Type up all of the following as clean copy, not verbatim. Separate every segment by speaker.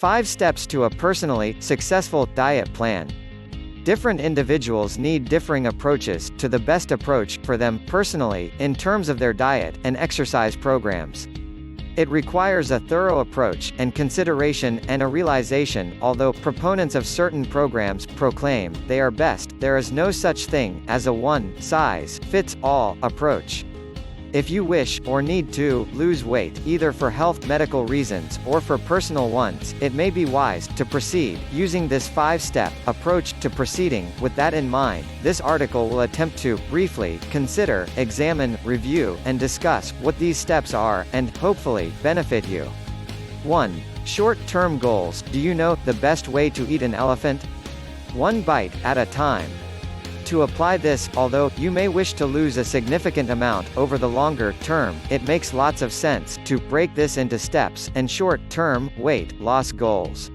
Speaker 1: 5 steps to a personally successful diet plan. Different individuals need differing approaches to the best approach for them personally in terms of their diet and exercise programs. It requires a thorough approach and consideration and a realization. Although proponents of certain programs proclaim they are best, there is no such thing as a one-size-fits-all approach. If you wish or need to lose weight, either for health medical reasons or for personal ones, it may be wise to proceed using this 5-step approach to proceeding. With that in mind, this article will attempt to briefly consider, examine, review, and discuss what these steps are and hopefully benefit you. 1. Short-term goals. Do you know the best way to eat an elephant? One bite at a time. To apply this, although you may wish to lose a significant amount over the longer term, it makes lots of sense to break this into steps and short-term weight loss goals.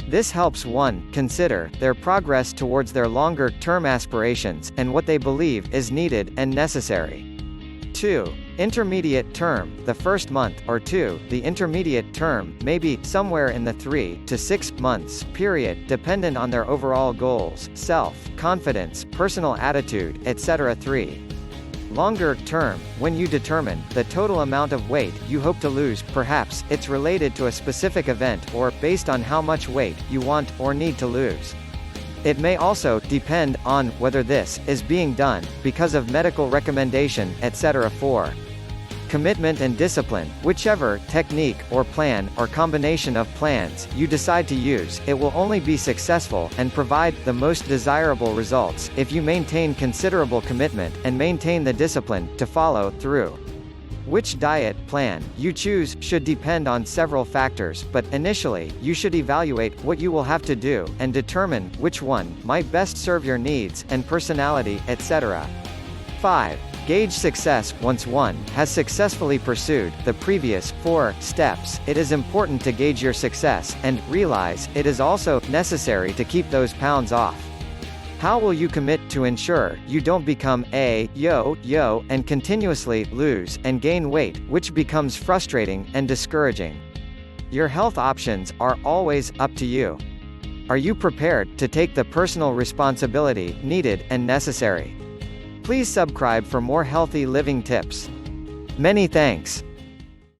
Speaker 1: This helps one consider their progress towards their longer-term aspirations and what they believe is needed and necessary. 2. Intermediate term. The first month or two, the intermediate term, may be somewhere in the 3 to 6 months period, dependent on their overall goals, self-confidence, personal attitude, etc. 3. Longer term. When you determine the total amount of weight you hope to lose, perhaps it's related to a specific event or based on how much weight you want or need to lose. It may also depend on whether this is being done because of medical recommendation, etc. 4. Commitment and discipline. Whichever technique or plan or combination of plans you decide to use, it will only be successful and provide the most desirable results if you maintain considerable commitment and maintain the discipline to follow through. Which diet plan you choose should depend on several factors, but initially, you should evaluate what you will have to do and determine which one might best serve your needs and personality, etc. 5. Gauge success. Once one has successfully pursued the previous 4 steps, it is important to gauge your success and realize it is also necessary to keep those pounds off. How will you commit to ensure you don't become a yo-yo and continuously lose and gain weight, which becomes frustrating and discouraging? Your health options are always up to you. Are you prepared to take the personal responsibility needed and necessary? Please subscribe for more healthy living tips. Many thanks.